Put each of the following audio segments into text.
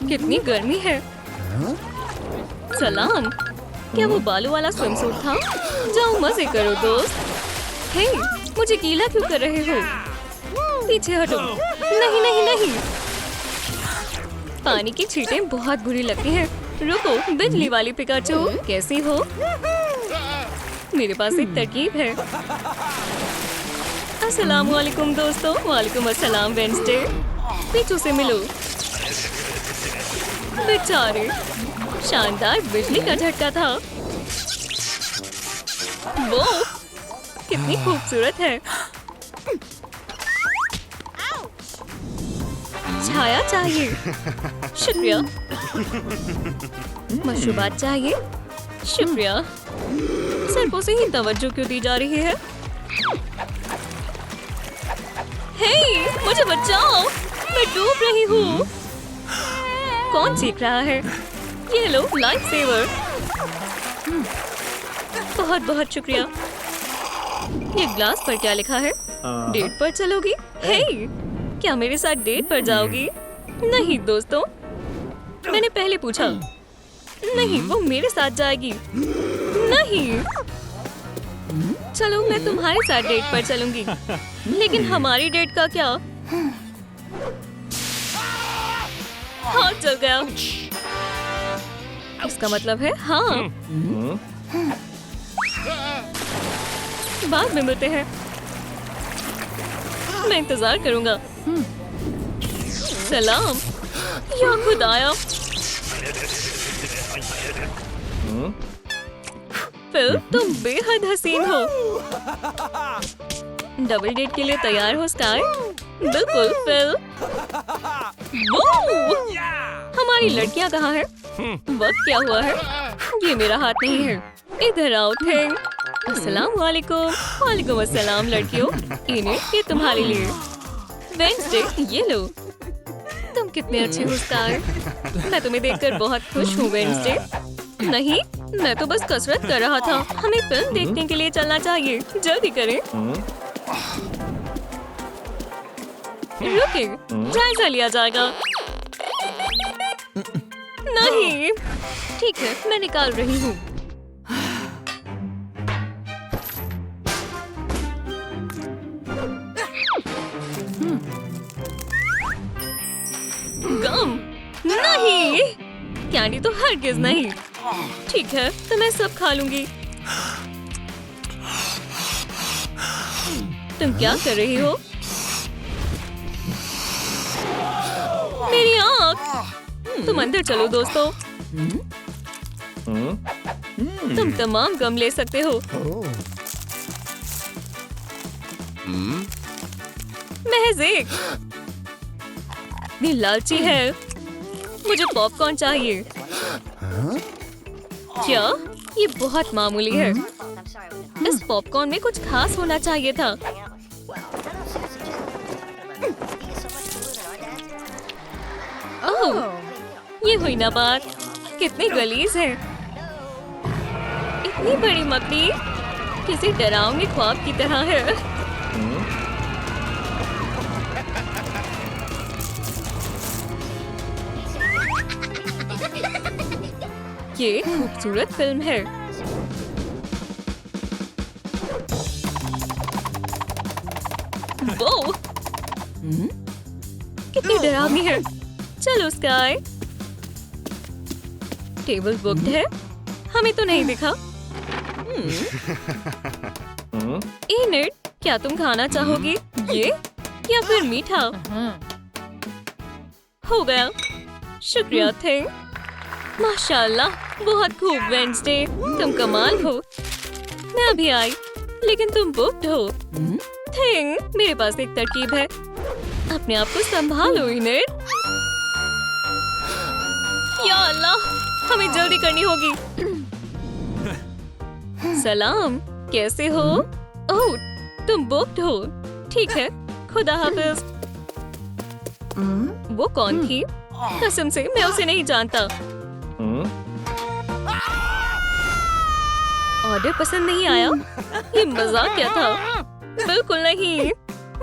कितनी गर्मी है। सलाम, क्या वो बालों वाला स्विम सूट था? जाओ मजे करो दोस्त। हे, मुझे गीला क्यों कर रहे हो? पीछे हटो। नहीं नहीं नहीं, पानी की छींटें बहुत बुरी लगती हैं। रुको, बिजली वाली पिकाचू, कैसी हो? मेरे पास एक तरकीब है। अस्सलाम वालेकुम दोस्तों। वालेकुम अस्सलाम वेंसडे। पीछू से मिलो। बेचारे, शानदार बिजली का झटका था। वो कितनी खूबसूरत है। छाया चाहिए। शुक्रिया। मशरूबात चाहिए। शुक्रिया। सड़कों से ही तवज्जो क्यों दी जा रही है? हे, मुझे बचाओ, मैं डूब रही हूँ। कौन चीख रहा है? ये लो लाइफ सेवर। बहुत बहुत शुक्रिया। ये ग्लास पर क्या लिखा है? डेट पर चलोगी? हे, क्या मेरे साथ डेट पर जाओगी? नहीं दोस्तों, मैंने पहले पूछा। नहीं, वो मेरे साथ जाएगी। नहीं, चलो मैं तुम्हारे साथ डेट पर चलूंगी। लेकिन हमारी डेट का क्या? हाथ जल गया। इसका मतलब है हाँ। बाद में मिलते हैं। मैं इंतजार करूंगा। सलाम, या खुदाया। फिल, तुम बेहद हसीन हो। डबल डेट के लिए तैयार हो स्काई? बिल्कुल फिल। हमारी लड़कियां कहाँ हैं? वक्त क्या हुआ है? ये मेरा हाथ नहीं है। इधर आओ थे। अस्सलाम वालेकुम। वालेकुम अस्सलाम लड़कियों। इन्हें ये तुम्हारे लिए। वेंसडे, ये लो। तुम कितने अच्छे हो स्काई। मैं तुम्हें देखकर बहुत खुश हूँ वेंसडे। नहीं, मैं तो बस कसरत कर रहा था। हमें फिल्म देखने के लिए चलना चाहिए। जल्दी करें। रुके, जायजा लिया जाएगा। नहीं, ठीक है, मैं निकाल रही हूँ। गम नहीं, कैंडी तो हरगिज नहीं। ठीक है, तो मैं सब खा लूंगी। तुम क्या कर रही हो? मेरी आँख। तुम अंदर चलो दोस्तों। तुम तमाम गम ले सकते हो। महज एक। इतनी लालची है। मुझे पॉपकॉर्न चाहिए। क्या? ये बहुत मामूली है। इस पॉपकॉर्न में कुछ खास होना चाहिए था। ओह, ये हुई ना बात। कितनी गलीज है। इतनी बड़ी मकड़ी किसी डरावने ख्वाब की तरह है। ये खूबसूरत फिल्म है। वो कितनी डरावनी है। चलो स्काई। टेबल बुक्ड है। हमें तो नहीं दिखा। एनेड, क्या तुम खाना चाहोगी? ये या फिर मीठा? हो गया। शुक्रिया थे। माशाल्लाह, बहुत खूब वेंसडे। तुम कमाल हो। मैं अभी आई, लेकिन तुम बुक्ड हो। थिंग, मेरे पास एक तरकीब है। अपने आप को संभालो एनेड। या अल्लाह, हमें जल्दी करनी होगी। सलाम, कैसे हो? ओह, तुम बुक्ड हो। ठीक है, खुदा हाफिज। वो कौन थी? कसम से मैं उसे नहीं जानता। ऑर्डर पसंद नहीं आया? ये मजाक क्या था? बिल्कुल नहीं।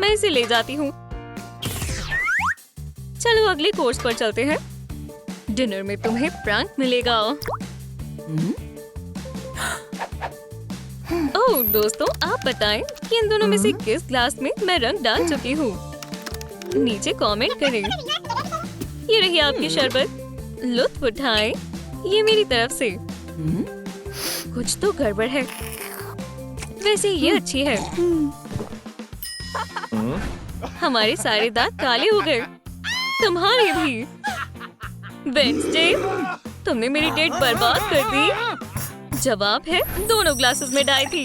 मैं इसे ले जाती हूँ. चलो अगले कोर्स पर चलते हैं. डिनर में तुम्हें प्रैंक मिलेगा. ओह दोस्तों, आप बताएं कि इन दोनों में से किस ग्लास में मैं रंग डाल चुकी हूँ. नीचे कमेंट करें. ये रही आपकी शरबत, लुत्फ उठाएं. ये मेरी तरफ से. कुछ तो गड़बड़ है. वैसे ये अच्छी है. हमारे सारे दांत काले हो गए. तुम्हारे भी. वेंसडे, तुमने मेरी डेट बर्बाद कर दी. जवाब है दोनों ग्लासेस में डाई थी.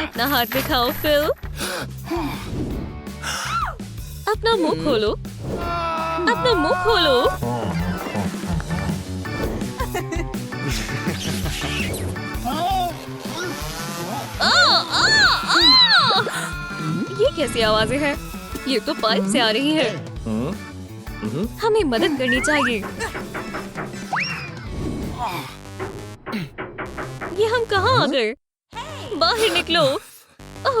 अपना हाथ दिखाओ फिल. अपना मुंह खोलो. अपना मुंह खोलो. ये कैसी आवाजें हैं? ये तो पाइप से आ रही है. हमें मदद करनी चाहिए. ये हम कहाँ आ गए? बाहर निकलो. ओह,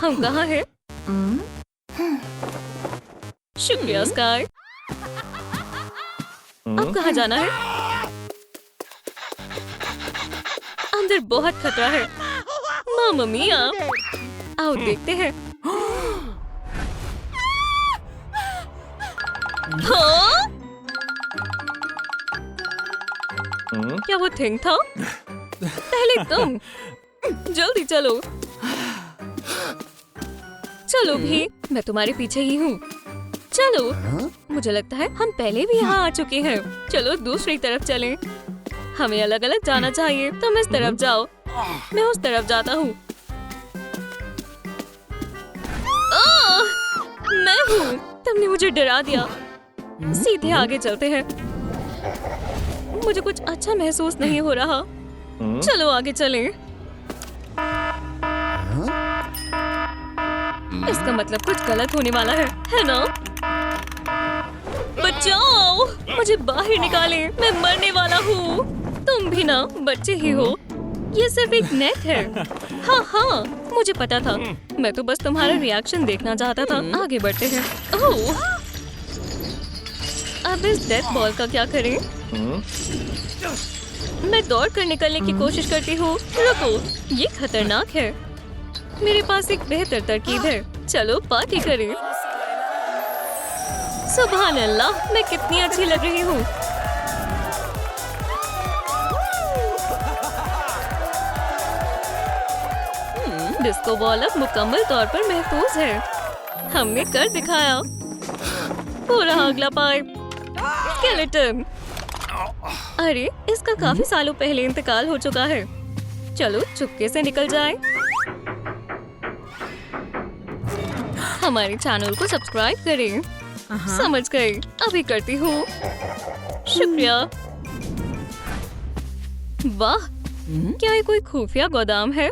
हम कहाँ हैं? शुक्रिया स्काई. अब कहाँ जाना है? अंदर बहुत खतरा है. मामा मिया, आओ देखते हैं. हाँ? क्या वो थिंग था? पहले तुम. जल्दी चलो. चलो भी, मैं तुम्हारे पीछे ही हूँ. चलो. मुझे लगता है हम पहले भी यहाँ आ चुके हैं. चलो दूसरी तरफ चलें. हमें अलग अलग जाना चाहिए. तुम इस तरफ जाओ, मैं उस तरफ जाता हूँ. मैं हूँ. तुमने मुझे डरा दिया. सीधे आगे चलते हैं. मुझे कुछ अच्छा महसूस नहीं हो रहा. चलो आगे चलें. इसका मतलब कुछ गलत होने वाला है ना? बचाओ, मुझे बाहर निकालें. मैं मरने वाला हूँ. तुम भी ना बच्चे ही हो. ये सिर्फ एक नेट है. हाँ, मुझे पता था. मैं तो बस तुम्हारा रिएक्शन देखना चाहता था. आगे बढ़ते हैं. ओह, अब इस डेथ बॉल का क्या करें? मैं दौड़ कर निकलने की कोशिश करती हूँ. रुको, ये खतरनाक है. मेरे पास एक बेहतर तरकीब है. चलो पार्टी करें. सुभान अल्लाह, मैं कितनी अच्छी लग रही हूँ. डिस्को बॉल अब मुकम्मल तौर पर महफूज है. हमने कर दिखाया. हो रहा अगला पाइप. स्केलेटन. अरे, इसका काफी सालों पहले इंतकाल हो चुका है. चलो चुपके से निकल जाएं. हमारे चैनल को सब्सक्राइब करें. समझ गए. अभी करती हूँ. शुक्रिया. वाह, क्या ये कोई खुफिया गोदाम है?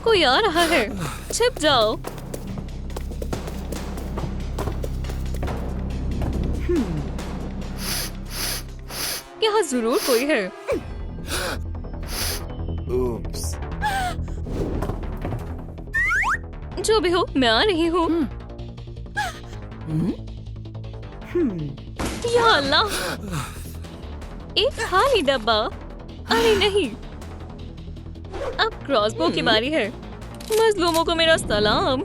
कोई आ रहा है. छिप जाओ. यहाँ जरूर कोई है. जो भी हो, मैं आ रही हूँ. या अल्लाह, एक खाली डब्बा. अरे नहीं, अब क्रॉसबो की बारी है. मजलूमों को मेरा सलाम.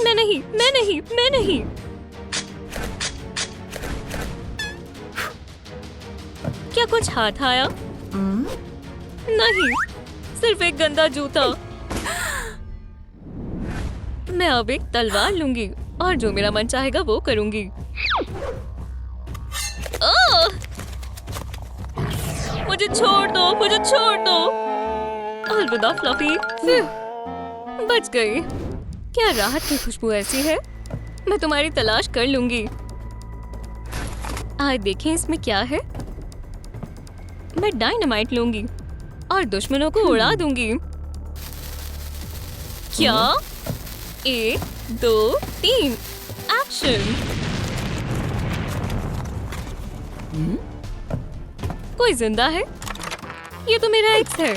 मैं नहीं. क्या कुछ हाथ आया? नहीं, सिर्फ एक गंदा जूता. मैं अब एक तलवार लूंगी और जो मेरा मन चाहेगा वो करूंगी. मुझे छोड़ दो. अलविदा फ्लफी. बच गई. क्या राहत की खुशबू ऐसी है. मैं तुम्हारी तलाश कर लूंगी. आज देखें इसमें क्या है. मैं डायनामाइट लूंगी और दुश्मनों को उड़ा दूंगी. क्या? 1, 2, 3 एक्शन. कोई जिंदा है? ये तो मेरा एक्स है।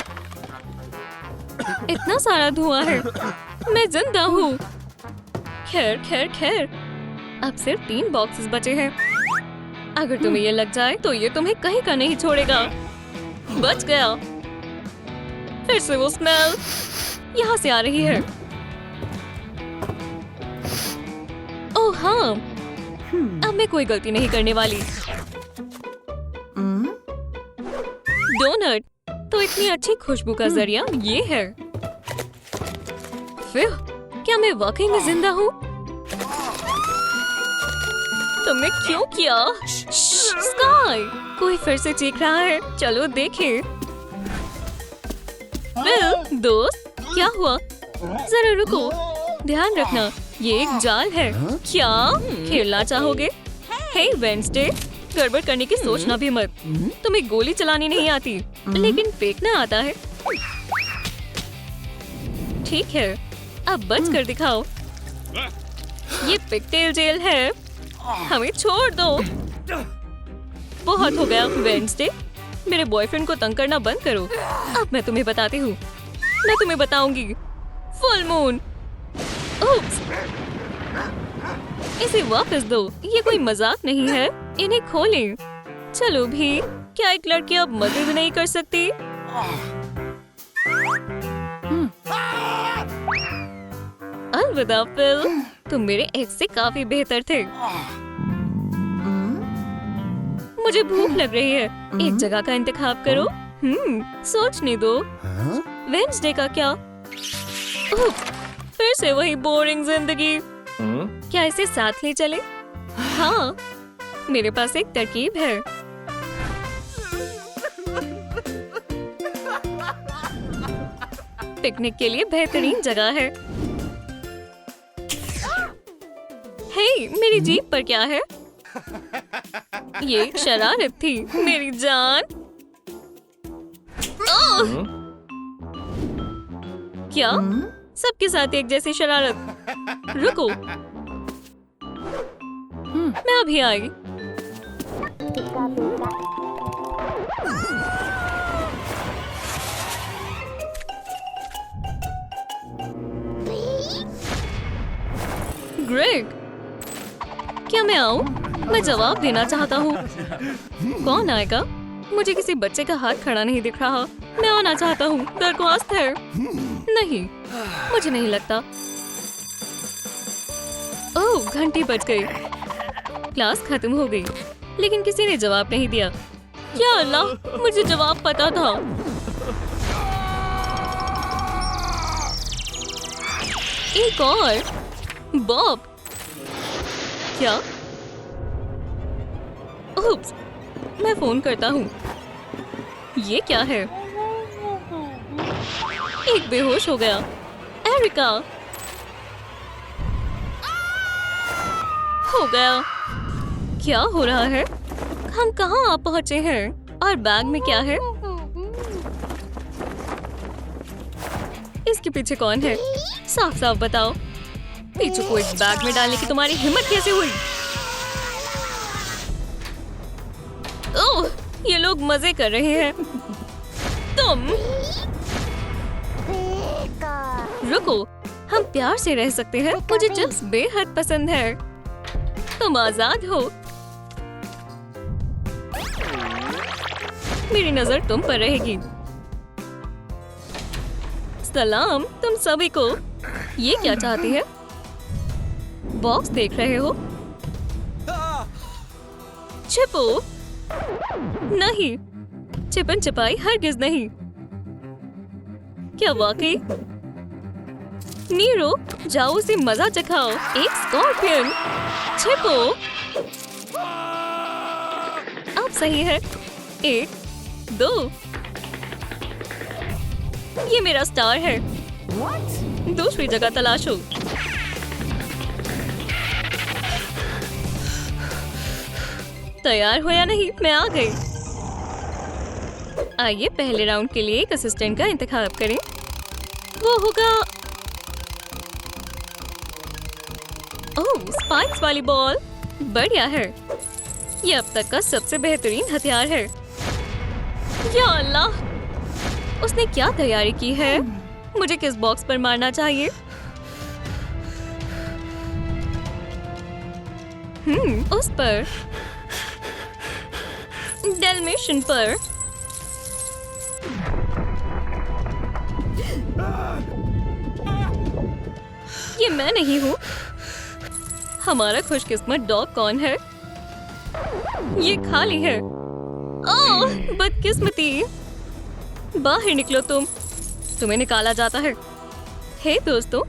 इतना सारा धुआं है, मैं जिंदा हूँ। खैर खैर खैर, अब सिर्फ 3 बॉक्सेस बचे हैं। अगर तुम्हें ये लग जाए तो ये तुम्हें कहीं का नहीं छोड़ेगा। बच गया। फिर से वो स्मेल यहाँ से आ रही है। ओह हाँ, अब मैं कोई गलती नहीं करने वाली। डोनट तो इतनी अच्छी खुशबू का जरिया ये है। फिर क्या मैं वाकई में जिंदा हूँ? तुमने क्यों किया? स्काई, कोई फिर से चीख रहा है। चलो देखें। फिल, दोस्त, क्या हुआ? जरा रुको, ध्यान रखना, ये एक जाल है। क्या खेलना चाहोगे? हे वेंसडे, गड़बड़ करने की सोचना भी मत। तुम्हें गोली चलानी नहीं आती, लेकिन फेंकना आता है। ठीक है, अब बच कर दिखाओ। ये पिगटेल जेल है, हमें छोड़ दो। बहुत हो गया वेंसडे, मेरे बॉयफ्रेंड को तंग करना बंद करो। अब मैं तुम्हें बताती हूँ, मैं तुम्हें बताऊंगी। Full moon. ओप्स, इसे वापस दो, ये कोई मजाक नहीं है। इन्हें खोलें। चलो भी, क्या एक लड़की अब मदद नहीं कर सकती? अलविदा फिल, तुम मेरे एक्स से काफी बेहतर थे। मुझे भूख लग रही है, एक जगह का इंतखाब करो। सोचने दो। वेंसडे का क्या? फिर से वही बोरिंग जिंदगी। क्या इसे साथ ले चले? हाँ, मेरे पास एक तरकीब है। पिकनिक के लिए बेहतरीन जगह है। हे, मेरी जीप पर क्या है? ये एक शरारत थी, मेरी जान। क्या? सबके साथ एक जैसी शरारत? रुको, मैं अभी आई। ग्रेग, क्या मैं आऊं? मैं जवाब देना चाहता हूँ। कौन आएगा? मुझे किसी बच्चे का हाथ खड़ा नहीं दिख रहा। मैं आना चाहता हूँ। दरख्वास्त है। नहीं, मुझे नहीं लगता। ओह, घंटी बज गई। क्लास खत्म हो गई, लेकिन किसी ने जवाब नहीं दिया। या अल्लाह, मुझे जवाब पता था। एक और। बॉब। क्या? उप्स, मैं फोन करता हूँ। ये क्या है? एक बेहोश हो गया। एरिका। हो गया। क्या हो रहा है? हम कहाँ आ पहुँचे हैं? और बैग में क्या है? इसके पीछे कौन है? साफ साफ बताओ। पीछे को इस बैग में डालने की तुम्हारी हिम्मत कैसे हुई? ओह, ये लोग मजे कर रहे हैं। तुम रुको, हम प्यार से रह सकते हैं। मुझे चिप्स बेहद पसंद है। तुम आजाद हो। मेरी नजर तुम पर रहेगी। सलाम तुम सभी को। ये क्या चाहती है? बॉक्स देख रहे हो? छिपो। नहीं, छिपन छिपाई हरगिज नहीं। क्या वाकई? नीरो, जाओ उसे मजा चखाओ। एक स्कॉर्पियन। छिपो। अब सही है। 1, 2। ये मेरा स्टार है। दूसरी जगह तलाशो। तैयार हो या नहीं? मैं आ गई। आइए पहले राउंड के लिए एक असिस्टेंट का इंतखाब करें। वो होगा ओह, स्पाइक्स वाली बॉल। बढ़िया है। ये अब तक का सबसे बेहतरीन हथियार है। या अल्लाह, उसने क्या तैयारी की है? मुझे किस बॉक्स पर मारना चाहिए? उस पर, डेल्मेशन पर। ये मैं नहीं हूँ। हमारा खुशकिस्मत डॉग कौन है? ये खाली है। ओह, बदकिस्मती। बाहर निकलो तुम। तुम्हें निकाला जाता है। हे दोस्तों,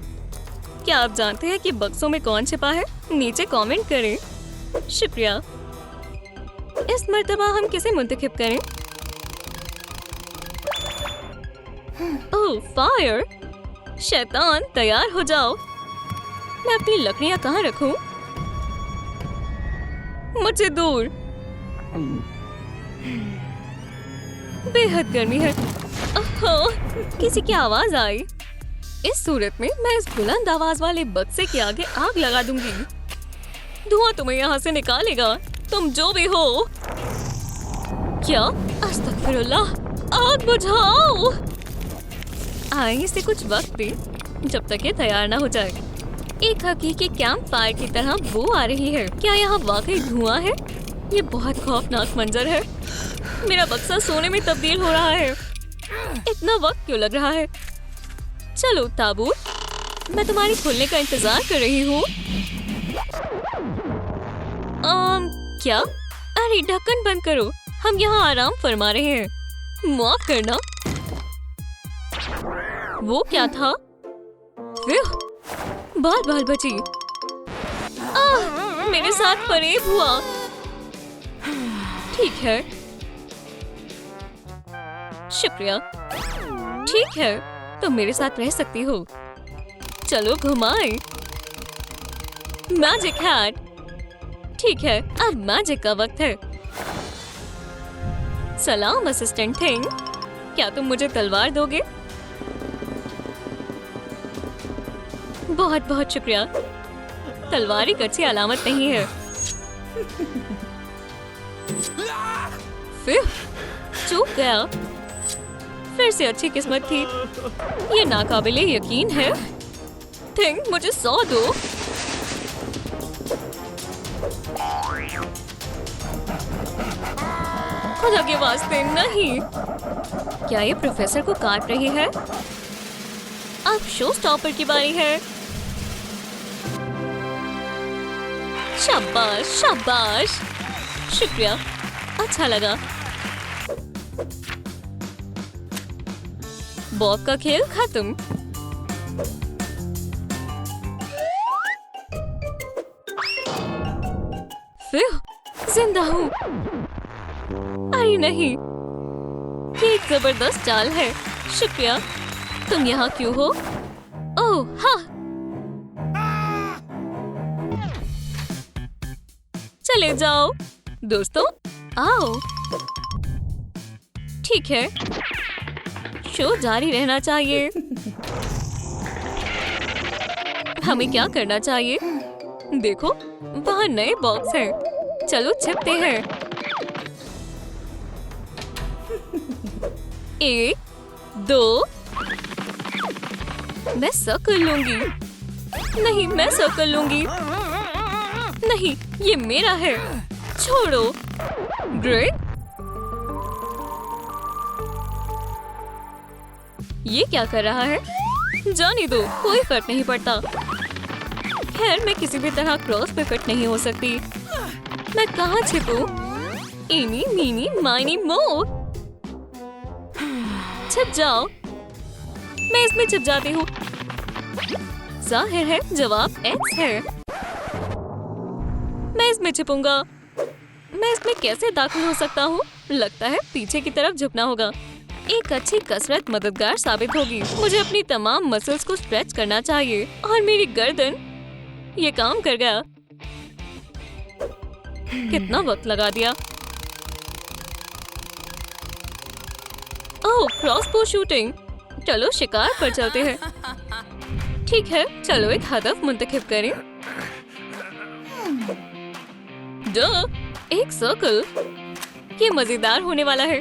क्या आप जानते हैं कि बक्सों में कौन छिपा है? नीचे कमेंट करें। शुक्रिया। इस मर्तबा हम किसे मुंतखब करें? ओह, फायर। शैतान, तैयार हो जाओ। मैं अपनी लकड़ियां कहाँ रखूं? मुझसे दूर। बेहद गर्मी है। ओह, किसी की आवाज आई। इस सूरत में मैं इस बुलंद आवाज वाले बक्से के आगे आग लगा दूंगी। धुआं तुम्हें यहाँ से निकालेगा, तुम जो भी हो। क्या? अस्तगफिरुल्लाह, आग बुझाओ। आए इसे कुछ वक्त दे जब तक ये तैयार ना हो जाए। एक हकीकी कैंप फायर की तरह बू आ रही है। क्या यहाँ वाकई धुआं है? ये बहुत खौफनाक मंजर है। मेरा बक्सा सोने में तब्दील हो रहा है। इतना वक्त क्यों लग रहा है? चलो ताबूत, मैं तुम्हारी खुलने का इंतजार कर रही हूँ। क्या? अरे ढक्कन बंद करो, हम यहाँ आराम फरमा रहे हैं। माफ करना। वो क्या था? बाल बाल बची। मेरे साथ फरेब हुआ। ठीक है, शुक्रिया। ठीक है, तुम मेरे साथ रह सकती हो। चलो घुमाए। Magic hat. ठीक है, अब मैजिक का वक्त है। सलाम असिस्टेंट थिंग, क्या तुम मुझे तलवार दोगे? बहुत बहुत शुक्रिया। तलवार एक अच्छी अलामत नहीं है। फिर चूक गया। फिर से अच्छी किस्मत थी। ये नाकाबिले यकीन है। थिंग, मुझे 100 दो। खुदा के वास्ते नहीं। क्या ये प्रोफेसर को काट रही है? अब शो स्टॉपर की बारी है। शाबाश शाबाश, शुक्रिया, अच्छा लगा। बॉब का खेल खत्म। फिर जिंदा हूँ। अरे नहीं, ये एक जबरदस्त चाल है। शुक्रिया। तुम यहाँ क्यों हो? ओह हाँ, चले जाओ दोस्तों, आओ। ठीक है, शो जारी रहना चाहिए। हमें क्या करना चाहिए? देखो, वहाँ नए बॉक्स हैं। चलो छिपते हैं। 1, 2। मैं सर्कल लूंगी। नहीं, मैं सर्कल लूंगी। नहीं, ये मेरा है। छोड़ो। ग्रेग, ये क्या कर रहा है? जाने दो, कोई फर्क नहीं पड़ता। खैर, मैं किसी भी तरह क्रॉस पे फिट नहीं हो सकती। मैं कहाँ छिपूं? इनी मीनी माइनी मो। छिप जाओ। मैं इसमें छिप जाती हूँ। जाहिर है जवाब एक्स है। मैं इसमें छिपूंगा। मैं इसमें कैसे दाखिल हो सकता हूँ? लगता है पीछे की तरफ झुकना होगा। एक अच्छी कसरत मददगार साबित होगी। मुझे अपनी तमाम मसल्स को स्ट्रेच करना चाहिए और मेरी गर्दन, ये काम कर गया। कितना वक्त लगा दिया। ओह, क्रॉसबो शूटिंग। चलो शिकार पर चलते हैं। ठीक है, चलो एक हदफ मुंतखब करें। एक सर्कल। ये मजेदार होने वाला है।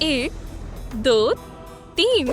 1 2 3.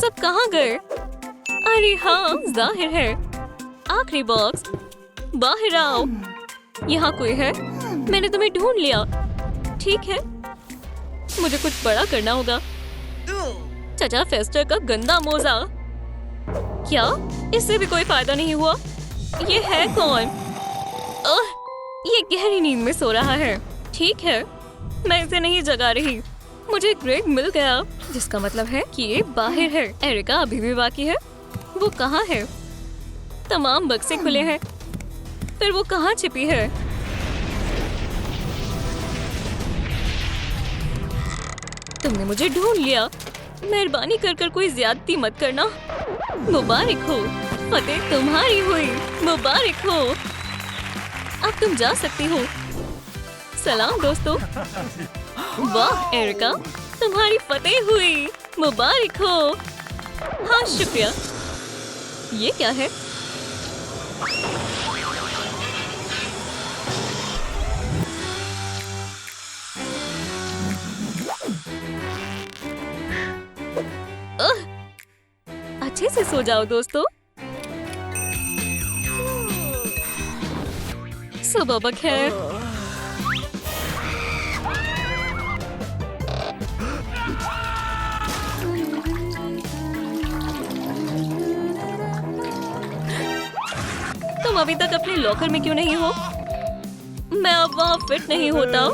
सब कहाँ गए? अरे हाँ, जाहिर है। आखिरी बॉक्स, बाहर आओ। यहाँ कोई है? मैंने तुम्हें ढूंढ लिया। ठीक है, मुझे कुछ बड़ा करना होगा। चचा फेस्टर का गंदा मोजा। क्या इससे भी कोई फायदा नहीं हुआ? ये है कौन? ये गहरी नींद में सो रहा है। ठीक है, मैं इसे नहीं जगा रही। मुझे ग्रेग मिल गया, जिसका मतलब है कि ये बाहर है। एरिका अभी भी बाकी है। वो कहाँ है? तमाम बक्से खुले हैं, फिर वो कहाँ छिपी है? तुमने मुझे ढूंढ लिया। मेहरबानी कर कर कोई ज्यादती मत करना। मुबारक हो, फतेह तुम्हारी हुई। मुबारक हो, अब तुम जा सकती हो। सलाम दोस्तों। वाह एरिका, तुम्हारी फतेह हुई। मुबारक हो। हाँ शुक्रिया। ये क्या है? अच्छे से सो जाओ दोस्तों। सुबह बखैर। तुम अभी तक अपने लॉकर में क्यों नहीं हो? मैं अब वहाँ फिट नहीं होता।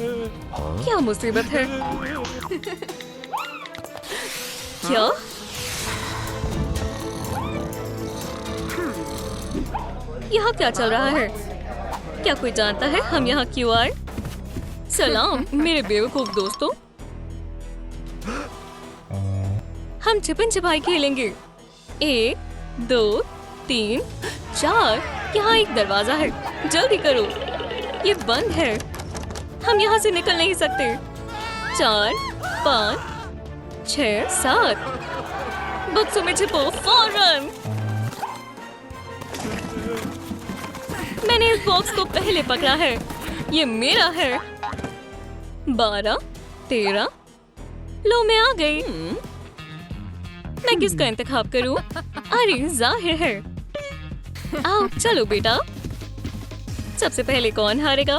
क्या मुसीबत है? क्या? यहाँ क्या चल रहा है? क्या कोई जानता है हम यहाँ क्यों आए? सलाम मेरे बेवकूफ दोस्तों। हम छिपन छिपाई खेलेंगे। 1, 2, 3, 4। यहाँ एक दरवाजा है, जल्दी करो। ये बंद है, हम यहाँ से निकल नहीं सकते। 4, 5, 6, 7। बक्सों में छिपो फौरन। मैंने इस बॉक्स को पहले पकड़ा है। ये मेरा है। 12, 13। लो मैं आ गई। मैं किसका इंतखाब करूं? अरे जाहिर है। आओ चलो बेटा। सबसे पहले कौन हारेगा?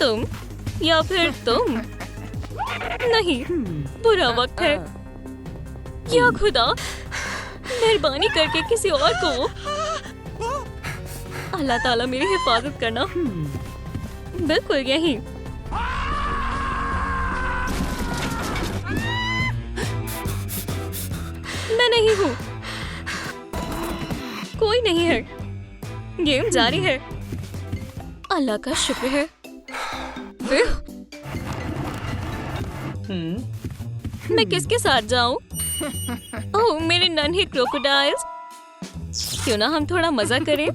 तुम या फिर तुम? नहीं, बुरा वक्त है। या खुदा, मेहरबानी करके किसी और को। अल्लाह ताला मेरी हिफाजत करना। बिल्कुल यही। मैं नहीं हूँ। कोई नहीं है। गेम जारी है। अल्लाह का शुक्र है। मैं किसके साथ जाऊं? ओह मेरे नन्हे क्रोकोडाइल्स। क्यों ना हम थोड़ा मजा करें?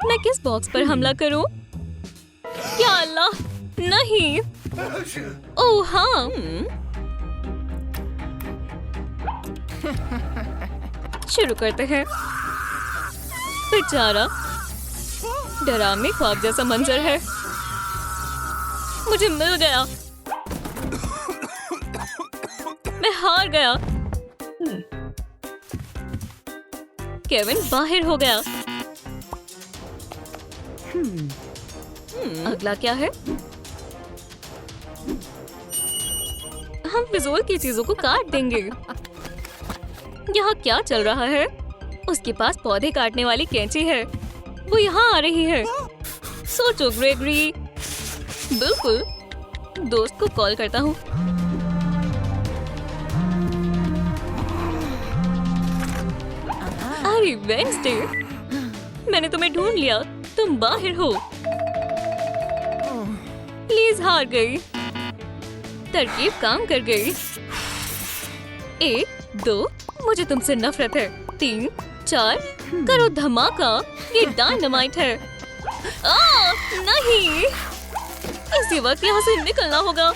मैं किस बॉक्स पर हमला करूं? या अल्लाह, नहीं। ओह हाँ। शुरू करते हैं। बेचारा, डरावनी ख्वाब जैसा मंजर है। मुझे मिल गया। मैं हार गया। केविन बाहर हो गया। अगला क्या है? हम फिजूल की चीजों को काट देंगे। यहाँ क्या चल रहा है? उसके पास पौधे काटने वाली कैंची है। वो यहाँ आ रही है। सोचो ग्रेगरी। बिल्कुल, दोस्त को कॉल करता हूँ। अरे वेंसडे, मैंने तुम्हें ढूंढ लिया। तुम बाहर हो। प्लीज हार गई। तरकीब काम कर गई। 1, 2, मुझे तुमसे नफरत है। 3, 4, करो धमाका। ये डायनामाइट है। नहीं, इसी वक्त यहाँ से निकलना होगा।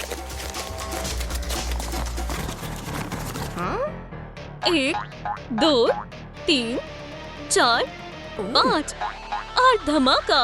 1, 2, 3, 4, 5 और धमाका।